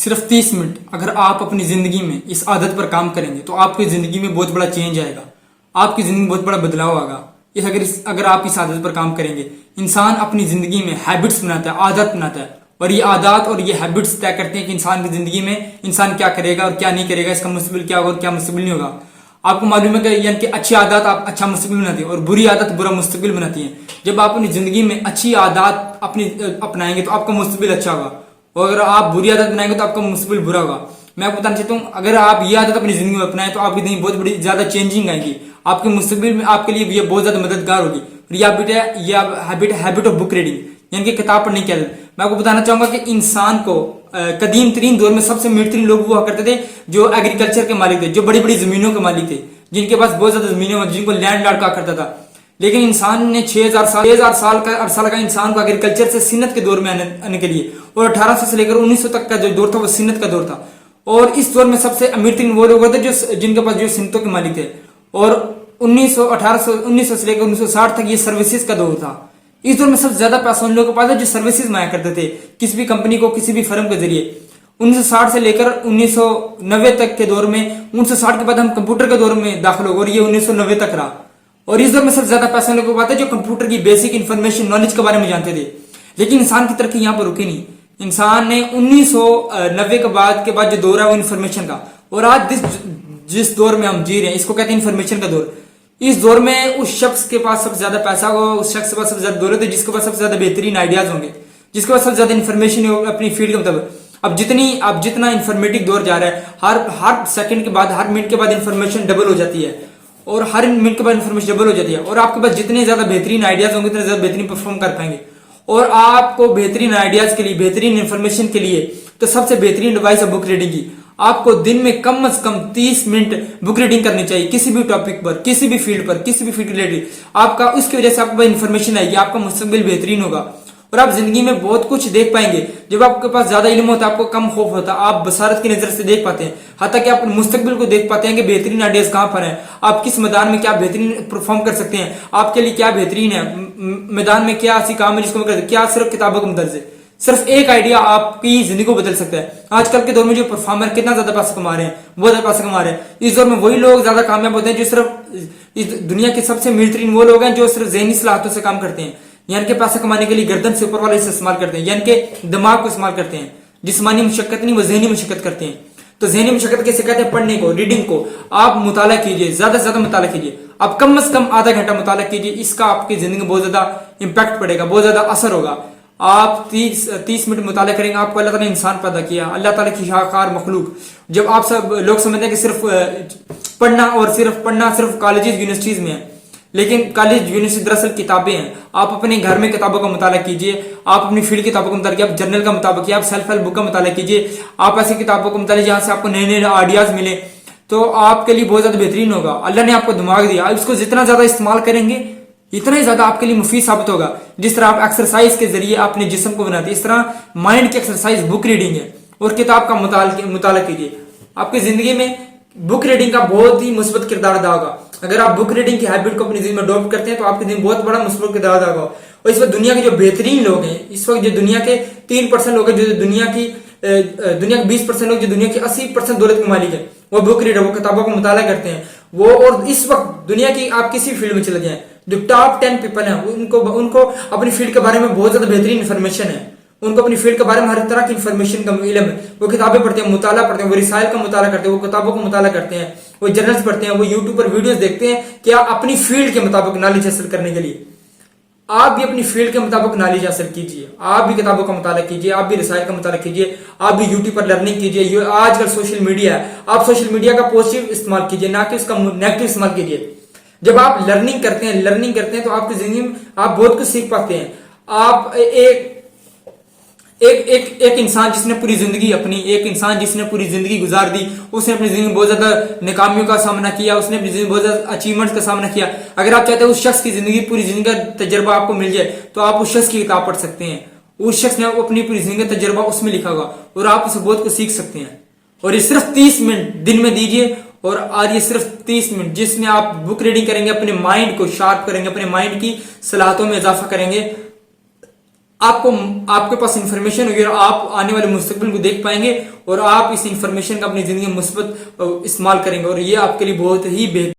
صرف 30 منٹ اگر آپ اپنی زندگی میں اس عادت پر کام کریں گے تو آپ کی زندگی میں بہت بڑا چینج آئے گا، آپ کی زندگی میں بہت بڑا بدلاؤ آگا۔ اگر آپ اس عادت پر کام کریں گے، انسان اپنی زندگی میں ہیبٹس بناتا ہے، عادت بناتا ہے، اور یہ عادات اور یہ ہیبٹس طے کرتے ہیں کہ انسان کی زندگی میں انسان کیا کرے گا اور کیا نہیں کرے گا، اس کا مستقبل کیا ہوگا اور کیا مستقبل نہیں ہوگا۔ آپ کو معلوم ہے کہ یعنی کہ اچھی عادات آپ اچھا مستقبل بناتی ہیں اور بری عادت برا مستقبل بناتی ہیں۔ جب آپ اپنی زندگی میں اچھی عادات اپنائیں گے تو آپ کا مستقبل اچھا ہوگا، اور اگر آپ بری عادت بنائیں گے تو آپ کا مستقبل برا ہوگا۔ میں آپ کو بتانا چاہتا ہوں، اگر آپ یہ عادت اپنی زندگی میں اپنائیں تو آپ کی زندگی بہت بڑی زیادہ چینجنگ آئے گی، آپ کے مستقبل میں آپ کے لیے یہ بہت زیادہ مددگار ہوگی۔ اور یہ ہیبٹ آف بک ریڈنگ یعنی کہ کتاب پڑھنے کی عادت، میں آپ کو بتانا چاہوں گا کہ انسان کو قدیم ترین دور میں سب سے امیر ترین لوگ وہ ہوا کرتے تھے جو ایگریکلچر کے مالک تھے، جو بڑی بڑی زمینوں کے مالک تھے، جن کے پاس بہت زیادہ زمینیں ہیں، جن کو لینڈ لارڈ کہا کرتا تھا۔ لیکن انسان نے 6000 سال کا عرصہ لگا انسان کو ایگریکلچر سے صنعت کے دور میں آنے کے لیے، اور 1800 سے لے کر 1900 تک کا جو دور تھا وہ صنعت کا دور تھا۔ اور اس دور میں سب سے امیر ترین وہ لوگ ہوتے جن کے پاس جو صنعتوں کے مالک تھے، اور 1900 سے لے کر 1960 تک یہ سروسز کا دور تھا۔ اس دور میں سب سے زیادہ پیسہ ان لوگوں کے پاس ہے جو سروسز مایا کرتے تھے کسی بھی کمپنی کو، کسی بھی فرم کے ذریعے۔ 1960 سے لے کر 1990 تک کے دور میں، 1960 کے بعد ہم کمپیوٹر کے دور میں داخل ہو گئے اور یہ 1990 تک رہا۔ اور اس دور میں سب سے زیادہ پیسہ لوگوں کو پاتا ہے جو کمپیوٹر کی بیسک انفارمیشن نالج کے بارے میں جانتے تھے۔ لیکن انسان کی ترقی یہاں پر رکی نہیں۔ انسان نے 1990 کے بعد جو دور ہے وہ انفارمیشن کا، اور آج جس دور میں ہم جی رہے ہیں اس کو کہتے ہیں انفارمیشن کا دور۔ اس دور میں اس شخص کے پاس سب سے زیادہ پیسہ ہوگا، اس شخص کے پاس سب سے زیادہ دولت ہے جس کے پاس سب سے زیادہ بہترین آئیڈیاز ہوں گے، جس کے پاس سب سے زیادہ انفارمیشن ہوگی اپنی فیلڈ کے مطابق۔ اب جتنا انفارمیٹک دور جا رہا ہے، ہر سیکنڈ کے بعد، ہر منٹ کے بعد انفارمیشن ڈبل ہو جاتی ہے، اور ہر منٹ کے بعد انفارمیشن ڈبل ہو جاتی ہے، اور آپ کے پاس جتنے زیادہ بہترین آئیڈیاز ہوں گے اتنے زیادہ بہترین پرفارم کر پائیں گے۔ اور آپ کو بہترین آئیڈیاز کے لیے، بہترین انفارمیشن کے لیے تو سب سے بہترین ڈیوائس ہے بک ریڈنگ کی۔ آپ کو دن میں کم از کم 30 منٹ بک ریڈنگ کرنی چاہیے، کسی بھی ٹاپک پر، کسی بھی فیلڈ پر، کسی بھی فیلڈ ریلیٹڈ۔ آپ کا اس کی وجہ سے آپ کو انفارمیشن آئے گی، آپ کا مستقبل بہترین ہوگا، اور آپ زندگی میں بہت کچھ دیکھ پائیں گے۔ جب آپ کے پاس زیادہ علم ہوتا ہے آپ کو کم خوف ہوتا ہے، آپ بصارت کی نظر سے دیکھ پاتے ہیں، حتیٰ کہ آپ مستقبل کو دیکھ پاتے ہیں کہ بہترین آئیڈیاز کہاں پر ہیں، آپ کس میدان میں کیا بہترین پرفارم کر سکتے ہیں، آپ کے لیے کیا بہترین ہے، میدان میں کیا ایسی کام ہے جس کو کیا صرف کتابوں کا مدرج ہے۔ صرف ایک آئیڈیا آپ کی زندگی کو بدل سکتا ہے۔ آج کل کے دور میں جو پرفارمر کتنا زیادہ پیسہ کما رہے ہیں، بہت زیادہ پیسہ کما رہے ہیں۔ اس دور میں وہی لوگ زیادہ کامیاب ہوتے ہیں جو صرف اس دنیا کے سب سے امیر ترین وہ لوگ ہیں جو صرف ذہنی صلاحیتوں سے کام کرتے ہیں، یعنی کہ پیسہ کمانے کے لیے گردن سے اوپر والے سے استعمال کرتے ہیں، یعنی کہ دماغ کو استعمال کرتے ہیں۔ جسمانی مشقت نہیں، وہ ذہنی مشقت کرتے ہیں۔ تو ذہنی مشقت کیسے کہتے ہیں؟ پڑھنے کو، ریڈنگ کو۔ آپ مطالعہ کیجئے، زیادہ سے زیادہ مطالعہ کیجئے، آپ کم از کم آدھا گھنٹہ مطالعہ کیجئے، اس کا آپ کی زندگی میں بہت زیادہ امپیکٹ پڑے گا، بہت زیادہ اثر ہوگا۔ آپ 30 منٹ مطالعہ کریں گے، آپ کو اللہ تعالیٰ نے انسان پیدا کیا، اللہ تعالیٰ کی شاہکار مخلوق۔ جب آپ سب لوگ سمجھتے ہیں کہ صرف پڑھنا صرف کالجز یونیورسٹیز میں ہے، لیکن کالج یونیورسٹی دراصل کتابیں ہیں۔ آپ اپنے گھر میں کتابوں کا مطالعہ کیجئے، آپ اپنی فیلڈ کتابوں کا مطالعہ کیجئے، آپ جرنل کا مطالعہ کیجئے، آپ سیلف ہیلپ بک کا مطالعہ کیجئے، آپ ایسی کتابوں کا مطالعہ جہاں سے آپ کو نئے نئے آئیڈیاز ملے، تو آپ کے لیے بہت زیادہ بہترین ہوگا۔ اللہ نے آپ کو دماغ دیا، آپ اس کو جتنا زیادہ استعمال کریں گے اتنا ہی زیادہ آپ کے لیے مفید ثابت ہوگا۔ جس طرح آپ ایکسرسائز کے ذریعے اپنے جسم کو بناتے ہیں، اس طرح مائنڈ کی ایکسرسائز بک ریڈنگ ہے، اور کتاب کا مطالعہ کیجیے۔ آپ کی زندگی میں بک ریڈنگ کا بہت ہی مثبت کردار ادا ہوگا۔ اگر آپ بک ریڈنگ کی ہیبٹ کو اپنی زندگی میں اڈاپٹ کرتے ہیں تو آپ کی زندگی میں بہت بڑا مثبت کردار ادا ہوگا۔ اور اس وقت دنیا کے جو بہترین لوگ ہیں، اس وقت جو دنیا کے 3% لوگ ہیں، جو دنیا کے 20% لوگ جو دنیا کی 80% دولت کے مالک ہیں، وہ بک ریڈر، وہ کتابوں کا مطالعہ کرتے ہیں۔ وہ اور اس وقت دنیا کی آپ کسی فیلڈ میں چلے جائیں، جو ٹاپ 10 پیپل ہیں، ان کو اپنی فیلڈ کے بارے میں بہت زیادہ بہترین انفارمیشن ہے، ان کو اپنی فیلڈ کے بارے میں ہر طرح کی انفارمیشن کا علم ہے۔ وہ کتابیں پڑھتے ہیں، مطالعہ پڑھتے ہیں، وہ رسائل کا مطالعہ کرتے ہیں، وہ کتابوں کا مطالعہ کرتے ہیں، وہ جرنلز پڑھتے ہیں، وہ یوٹیوب پر ویڈیوز دیکھتے ہیں کیا اپنی فیلڈ کے مطابق نالج حاصل کرنے کے لیے۔ آپ بھی اپنی فیلڈ کے مطابق نالج حاصل کیجیے، آپ بھی کتابوں کا مطالعہ کیجیے، آپ بھی رسائل کا مطالعہ کیجیے، آپ بھی یوٹیوب پر لرننگ کیجیے۔ آج کل سوشل میڈیا ہے، آپ سوشل میڈیا کا پازیٹیو استعمال کیجیے، نہ کہ اس کا نیگیٹو استعمال کیجیے۔ جب آپ لرننگ کرتے ہیں تو آپ کی زندگی میں آپ بہت کچھ سیکھ پاتے ہیں۔ آپ ایک انسان جس نے پوری زندگی گزار دی، اس نے اپنی زندگی میں بہت زیادہ ناکامیوں کا سامنا کیا، اس نے اپنی زندگی میں بہت زیادہ اچیومنٹس کا سامنا کیا۔ اگر آپ چاہتے ہیں اس شخص کی زندگی پوری زندگی کا تجربہ آپ کو مل جائے تو آپ اس شخص کی کتاب پڑھ سکتے ہیں۔ اس شخص نے اپنی پوری زندگی کا تجربہ اس میں لکھا ہوگا، اور آپ اسے بہت کچھ سیکھ سکتے ہیں۔ اور یہ صرف 30 منٹ دن میں دیجیے، اور آج یہ صرف 30 منٹ جس میں آپ بک ریڈنگ کریں گے، اپنے مائنڈ کو شارپ کریں گے، اپنے مائنڈ کی صلاحیتوں میں اضافہ کریں گے، آپ کے پاس انفارمیشن ہوگی اور آپ آنے والے مستقبل کو دیکھ پائیں گے اور آپ اس انفارمیشن کا اپنی زندگی میں مثبت استعمال کریں گے اور یہ آپ کے لیے بہت ہی بہتر